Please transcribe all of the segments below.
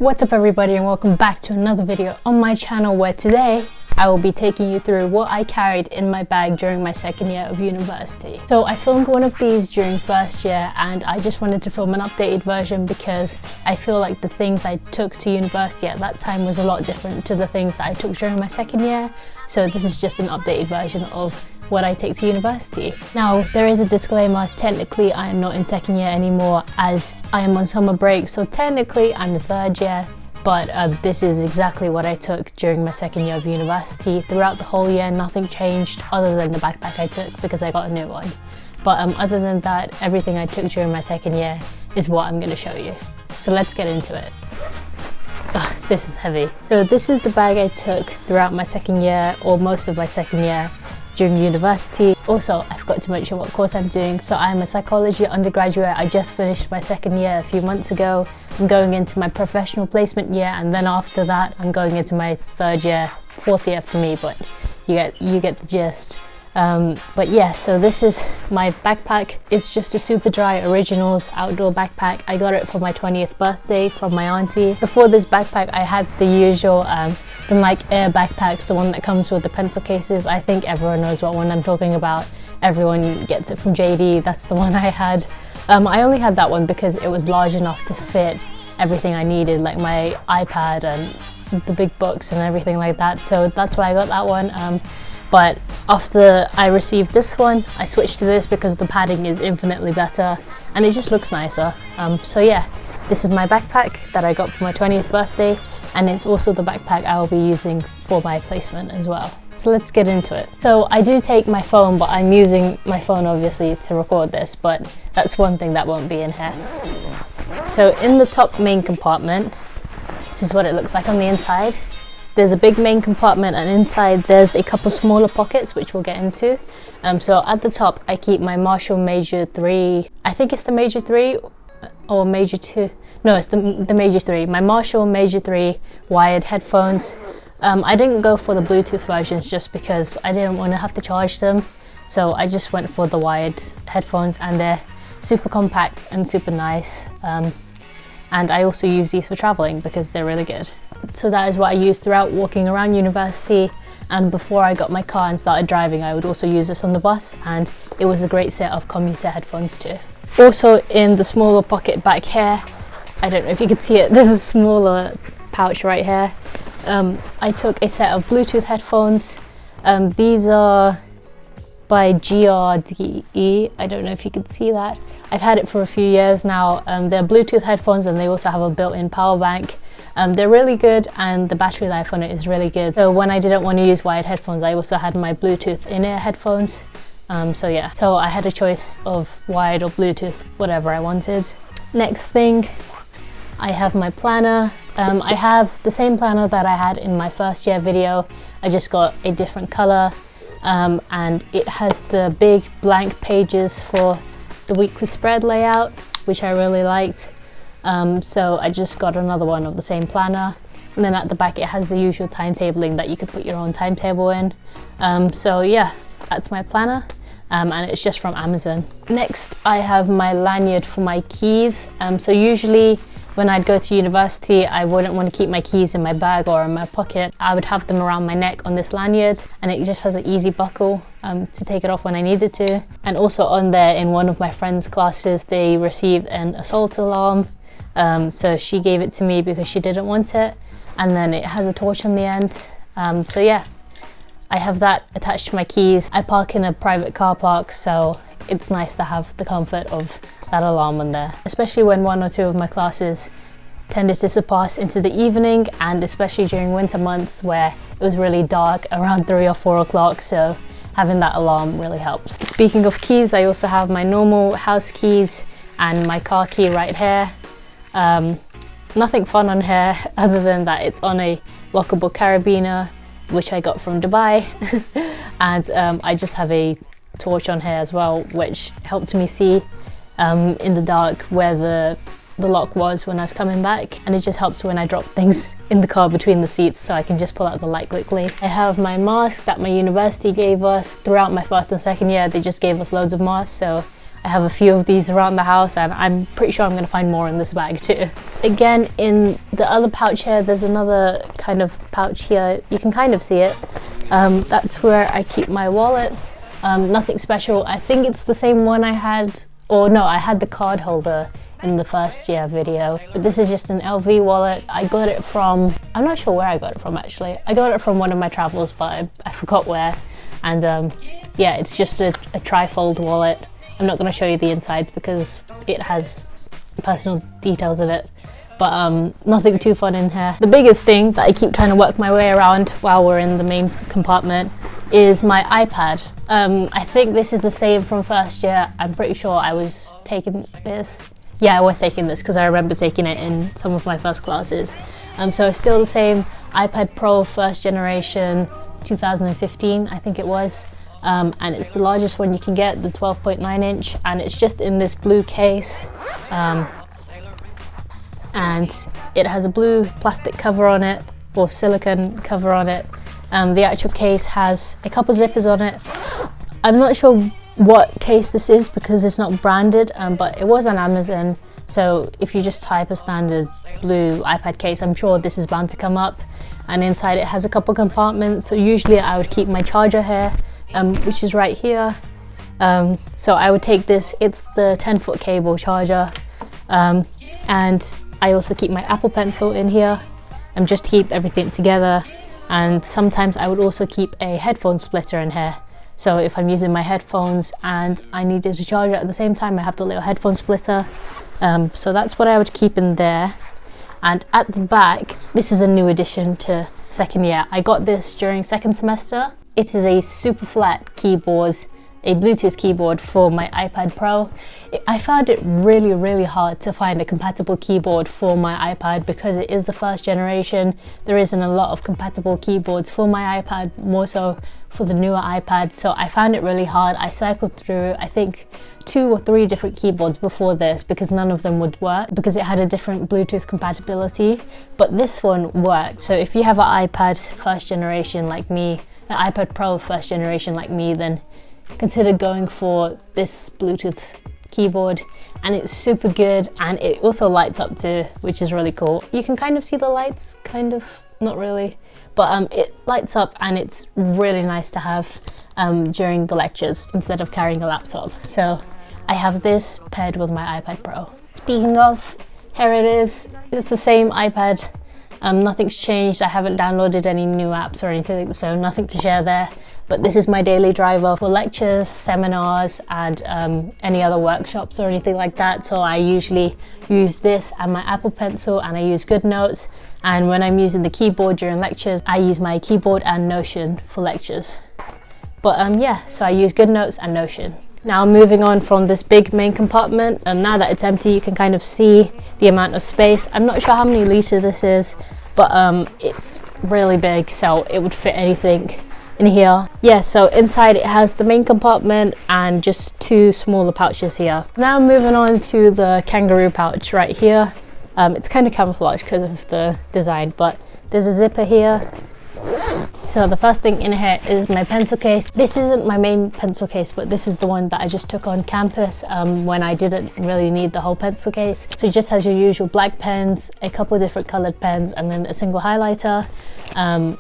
What's up everybody, and welcome back to another video on my channel, where today I will be taking you through what I carried in my bag during my second year of university. So I filmed one of these during first year, and I just wanted to film an updated version because I feel like the things I took to university at that time was a lot different to the things that I took during my second year. So this is just an updated version of what I take to university. Now, there is a disclaimer. Technically, I am not in second year anymore as I am on summer break. So technically, I'm in third year, but this is exactly what I took during my second year of university. Throughout the whole year, nothing changed other than the backpack I took because I got a new one. But other than that, everything I took during my second year is what I'm going to show you. So let's get into it. Ugh, this is heavy. So this is the bag I took throughout my second year, or most of my second year, during university. Also, I forgot to mention what course I'm doing. So I'm a psychology undergraduate. I just finished my second year a few months ago. I'm going into my professional placement year, and then after that I'm going into my third year, fourth year for me, but you get the gist. But yeah, so this is my backpack. It's just a Super Dry Originals outdoor backpack. I got it for my 20th birthday from my auntie. Before this backpack, I had the usual the Nike Air backpacks, the one that comes with the pencil cases. I think everyone knows what one I'm talking about. Everyone gets it from JD. That's the one I had. I only had that one because it was large enough to fit everything I needed, like my iPad and the big books and everything like that. So that's why I got that one. But after I received this one, I switched to this because the padding is infinitely better and it just looks nicer. So yeah, this is my backpack that I got for my 20th birthday, and it's also the backpack I will be using for my placement as well. So let's get into it. So I do take my phone, but I'm using my phone obviously to record this, but that's one thing that won't be in here. So in the top main compartment, this is what it looks like on the inside. There's a big main compartment, and inside there's a couple smaller pockets which we'll get into. So at the top I keep my Marshall Major 3, I think it's the Major 3 or Major 2. No, it's the Major 3. My Marshall Major 3 wired headphones. I didn't go for the Bluetooth versions just because I didn't want to have to charge them. So I just went for the wired headphones, and they're super compact and super nice. And I also use these for traveling because they're really good. So that is what I used throughout walking around university, and before I got my car and started driving, I would also use this on the bus, and it was a great set of commuter headphones too. Also in the smaller pocket back here, I don't know if you can see it, there's a smaller pouch right here. I took a set of Bluetooth headphones. These are by GRDE. I don't know if you can see that. I've had it for a few years now. They're Bluetooth headphones, and they also have a built-in power bank. They're really good, and the battery life on it is really good. So when I didn't want to use wired headphones, I also had my Bluetooth in-ear headphones. So yeah, so I had a choice of wired or Bluetooth, whatever I wanted. Next thing, I have my planner. I have the same planner that I had in my first year video. I just got a different color, and it has the big blank pages for the weekly spread layout, which I really liked. So I just got another one of the same planner, and then at the back it has the usual timetabling that you could put your own timetable in. So yeah, that's my planner, and it's just from Amazon. Next, I have my lanyard for my keys. So usually when I'd go to university, I wouldn't want to keep my keys in my bag or in my pocket. I would have them around my neck on this lanyard, and it just has an easy buckle to take it off when I needed to. And also on there, in one of my friend's classes, they received an assault alarm. So she gave it to me because she didn't want it, and then it has a torch on the end. So yeah, I have that attached to my keys. I park in a private car park, so it's nice to have the comfort of that alarm on there, especially when one or two of my classes tended to surpass into the evening, and especially during winter months where it was really dark around 3 or 4 o'clock, so having that alarm really helps. Speaking of keys, I also have my normal house keys and my car key right here. Nothing fun on here other than that it's on a lockable carabiner, which I got from Dubai. And I just have a torch on here as well, which helped me see in the dark where the lock was when I was coming back, and it just helps when I drop things in the car between the seats, so I can just pull out the light quickly. I have my mask that my university gave us. Throughout my first and second year, they just gave us loads of masks, so I have a few of these around the house, and I'm pretty sure I'm going to find more in this bag too. Again, in the other pouch here, there's another kind of pouch here. You can kind of see it. That's where I keep my wallet. Nothing special. I think it's the same one I had, or no, I had the card holder in the first year video, but this is just an LV wallet. I got it from, I'm not sure where I got it from actually. I got it from one of my travels, but I forgot where. And yeah, it's just a tri-fold wallet. I'm not going to show you the insides because it has personal details in it, but nothing too fun in here. The biggest thing that I keep trying to work my way around while we're in the main compartment is my iPad. I think this is the same from first year. I'm pretty sure I was taking this. Yeah, I was taking this because I remember taking it in some of my first classes. So it's still the same iPad Pro first generation, 2015 I think it was. And it's the largest one you can get, the 12.9 inch, and it's just in this blue case. And it has a blue plastic cover on it, or silicone cover on it. The actual case has a couple zippers on it. I'm not sure what case this is because it's not branded, but it was on Amazon. So if you just type a standard blue iPad case, I'm sure this is bound to come up. And inside it has a couple compartments. So usually I would keep my charger here, which is right here. So I would take this, it's the 10-foot cable charger. And I also keep my Apple Pencil in here, just to keep everything together. And sometimes I would also keep a headphone splitter in here. So if I'm using my headphones and I needed to charge it at the same time, I have the little headphone splitter. So that's what I would keep in there. And at the back, this is a new addition to second year. I got this during second semester. It is a super flat keyboard, a Bluetooth keyboard for my iPad Pro. I found it really hard to find a compatible keyboard for my iPad because it is the first generation. There isn't a lot of compatible keyboards for my iPad, more so for the newer iPad, so I found it really hard. I cycled through, I think, 2 or 3 different keyboards before this because none of them would work because it had a different Bluetooth compatibility, but this one worked. So if you have an iPad first generation like me, an iPad Pro first generation like me, then consider going for this Bluetooth keyboard, and it's super good, and it also lights up too, which is really cool. You can kind of see the lights, kind of, not really, but it lights up, and it's really nice to have during the lectures instead of carrying a laptop. So I have this paired with my iPad Pro. Speaking of, here it is. It's the same iPad. Nothing's changed. I haven't downloaded any new apps or anything, so nothing to share there. But this is my daily driver for lectures, seminars, and any other workshops or anything like that. So I usually use this and my Apple Pencil, and I use GoodNotes. And when I'm using the keyboard during lectures, I use my keyboard and Notion for lectures. But yeah, so I use GoodNotes and Notion. Now moving on from this big main compartment, and now that it's empty, you can kind of see the amount of space. I'm not sure how many liters this is, but it's really big, so it would fit anything in here. Yeah, so inside it has the main compartment and just 2 smaller pouches here. Now moving on to the kangaroo pouch right here. It's kind of camouflage because of the design, but there's a zipper here. So the first thing in here is my pencil case. This isn't my main pencil case, but this is the one that I just took on campus when I didn't really need the whole pencil case. So it just has your usual black pens, a couple of different colored pens, and then a single highlighter.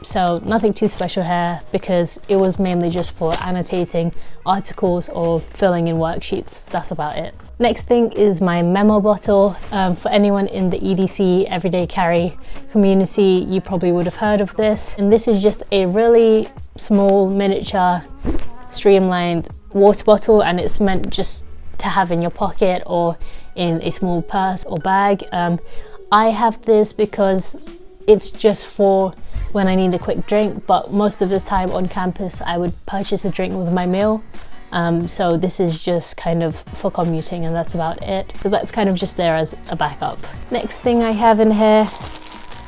So nothing too special here because it was mainly just for annotating articles or filling in worksheets. That's about it. Next thing is my memo bottle. For anyone in the EDC everyday carry community, you probably would have heard of this. And this is just a really small, miniature, streamlined water bottle, and it's meant just to have in your pocket or in a small purse or bag. I have this because it's just for when I need a quick drink, but most of the time on campus I would purchase a drink with my meal. So this is just kind of for commuting, and that's about it. So that's kind of just there as a backup. Next thing I have in here,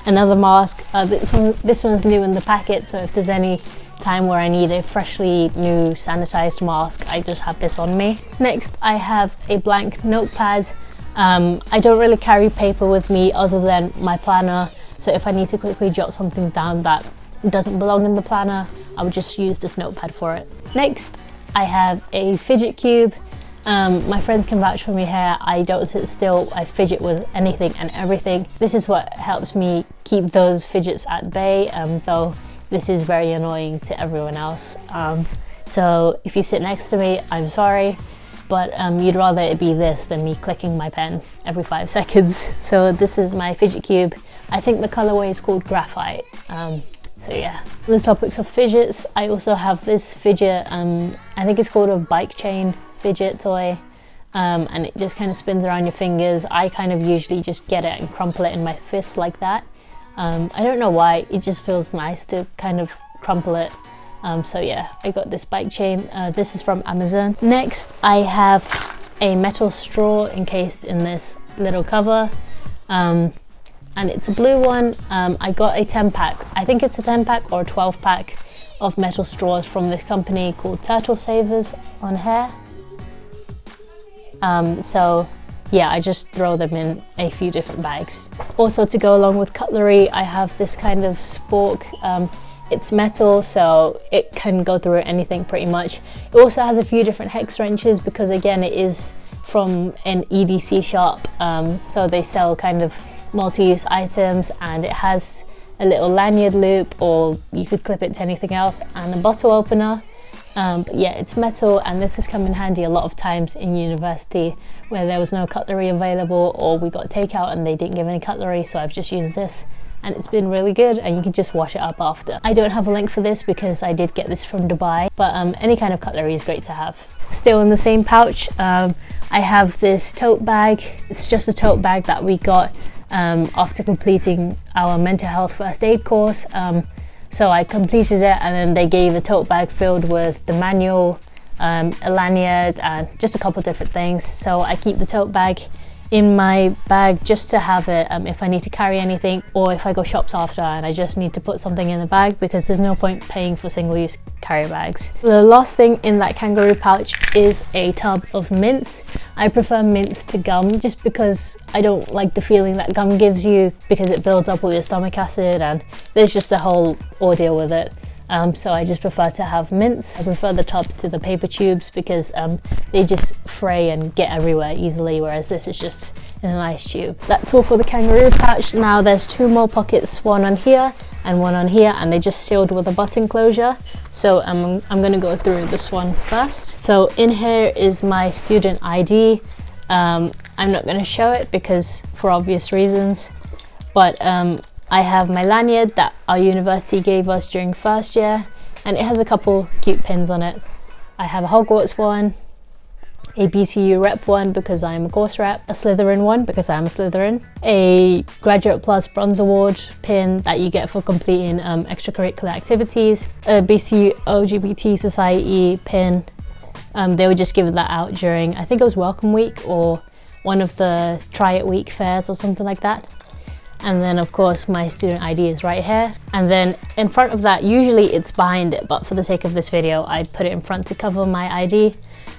another mask. This one's new in the packet, so if there's any time where I need a freshly new sanitized mask, I just have this on me. Next I have a blank notepad. I don't really carry paper with me other than my planner, so if I need to quickly jot something down that doesn't belong in the planner, I would just use this notepad for it. Next I have a fidget cube. My friends can vouch for me here. I don't sit still. I fidget with anything and everything. This is what helps me keep those fidgets at bay, though this is very annoying to everyone else. So if you sit next to me, I'm sorry, but you'd rather it be this than me clicking my pen every 5 seconds. So this is my fidget cube. I think the colorway is called Graphite. So yeah. On the topics of fidgets, I also have this fidget, I think it's called a bike chain fidget toy, and it just kind of spins around your fingers. I kind of usually just get it and crumple it in my fist like that. I don't know why, it just feels nice to kind of crumple it. So yeah, I got this bike chain. This is from Amazon. Next, I have a metal straw encased in this little cover, and it's a blue one. I got a 10-pack. I think it's a 10-pack or a 12-pack of metal straws from this company called Turtle Savers on here. So yeah, I just throw them in a few different bags. Also, to go along with cutlery, I have this kind of spork. It's metal, so it can go through anything pretty much. It also has a few different hex wrenches because again, it is from an EDC shop, so they sell kind of multi-use items, and it has a little lanyard loop, or you could clip it to anything else, and a bottle opener. But yeah, it's metal, and this has come in handy a lot of times in university where there was no cutlery available, or we got takeout and they didn't give any cutlery, so I've just used this, and it's been really good, and you can just wash it up after. I don't have a link for this because I did get this from Dubai, but any kind of cutlery is great to have. Still in the same pouch, I have this tote bag. It's just a tote bag that we got after completing our mental health first aid course. So I completed it, and then they gave a tote bag filled with the manual, a lanyard, and just a couple different things. So I keep the tote bag in my bag just to have it if I need to carry anything, or if I go shops after and I just need to put something in the bag, because there's no point paying for single-use carry bags. The last thing in that kangaroo pouch is a tub of mints. I prefer mints to gum just because I don't like the feeling that gum gives you, because it builds up all your stomach acid and there's just a whole ordeal with it. So I just prefer to have mints. I prefer the tubs to the paper tubes because they just fray and get everywhere easily, whereas this is just in a nice tube. That's all for the kangaroo pouch. Now there's 2 more pockets, one on here and one on here, and they just sealed with a button closure. So I'm gonna go through this one first. So in here is my student ID. I'm not gonna show it because for obvious reasons, but I have my lanyard that our university gave us during first year, and it has a couple cute pins on it. I have a Hogwarts one, a BCU rep one because I'm a course rep, a Slytherin one because I'm a Slytherin, a Graduate Plus Bronze Award pin that you get for completing extracurricular activities, a BCU LGBT Society pin. They were just giving that out during, I think it was Welcome Week or one of the Try It Week fairs or something like that. And then of course my student ID is right here, and then in front of that, usually it's behind it, but for the sake of this video I'd put it in front to cover my ID.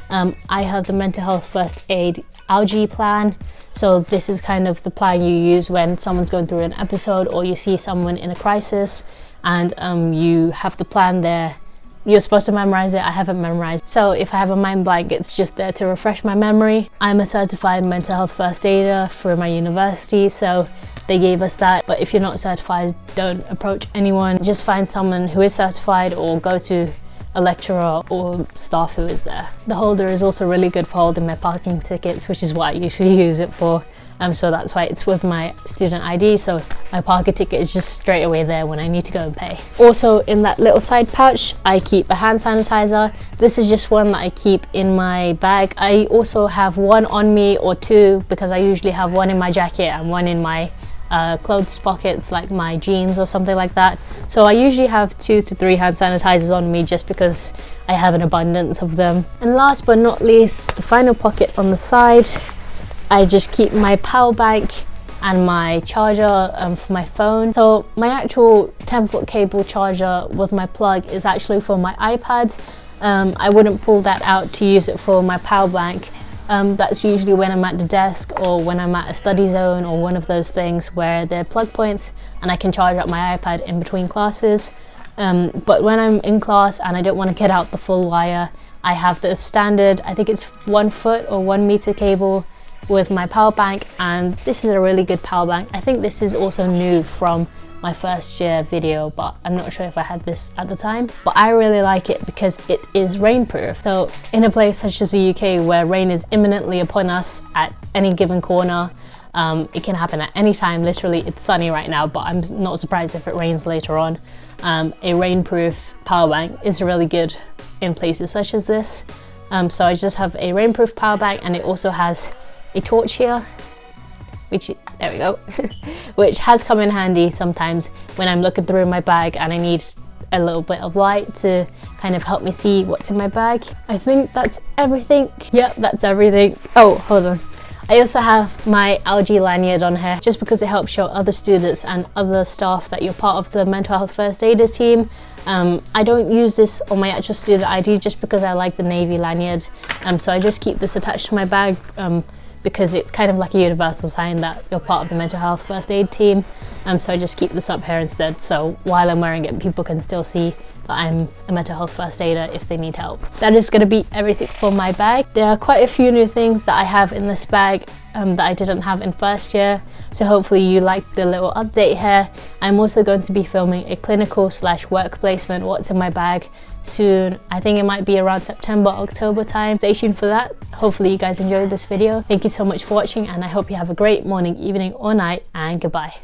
I have the mental health first aid algae plan. So this is kind of the plan you use when someone's going through an episode, or you see someone in a crisis, and you have the plan there. You're supposed to memorize it. I haven't memorized, so if I have a mind blank, it's just there to refresh my memory. I'm a certified mental health first aider for my university, so they gave us that. But if you're not certified, don't approach anyone. Just find someone who is certified, or go to a lecturer or staff who is there. The holder is also really good for holding my parking tickets, which is what I usually use it for. So that's why it's with my student ID, so my parking ticket is just straight away there when I need to go and pay. Also in that little side pouch, I keep a hand sanitizer. This is just one that I keep in my bag. I also have one on me, or 2, because I usually have one in my jacket and one in my clothes pockets, like my jeans or something like that. So I usually have 2 to 3 hand sanitizers on me just because I have an abundance of them. And last but not least, the final pocket on the side, I just keep my power bank and my charger for my phone. So my actual 10-foot cable charger with my plug is actually for my iPad. I wouldn't pull that out to use it for my power bank. That's usually when I'm at the desk, or when I'm at a study zone, or one of those things where they're plug points and I can charge up my iPad in between classes. But when I'm in class and I don't want to get out the full wire, I have the standard, I think it's 1 foot or 1 meter cable with my power bank, and this is a really good power bank. I think this is also new from my first year video, but I'm not sure if I had this at the time. But I really like it because it is rainproof. So in a place such as the UK where rain is imminently upon us at any given corner, it can happen at any time. Literally, it's sunny right now, but I'm not surprised if it rains later on. A rainproof power bank is really good in places such as this. So I just have a rainproof power bank, and it also has a torch here, which, there we go, which has come in handy sometimes when I'm looking through my bag and I need a little bit of light to kind of help me see what's in my bag. I think that's everything. Yep, that's everything. Oh, hold on. I also have my algae lanyard on here just because it helps show other students and other staff that you're part of the mental health first aiders team. I don't use this on my actual student ID just because I like the navy lanyard, so I just keep this attached to my bag because it's kind of like a universal sign that you're part of the mental health first aid team. So I just keep this up here instead, so while I'm wearing it people can still see that I'm a mental health first aider if they need help. That is going to be everything for my bag. There are quite a few new things that I have in this bag that I didn't have in first year, so hopefully you like the little update here. I'm also going to be filming a clinical / work placement what's in my bag soon. I think it might be around September, October time. Stay tuned for that. Hopefully you guys enjoyed this video. Thank you so much for watching, and I hope you have a great morning, evening or night, and goodbye.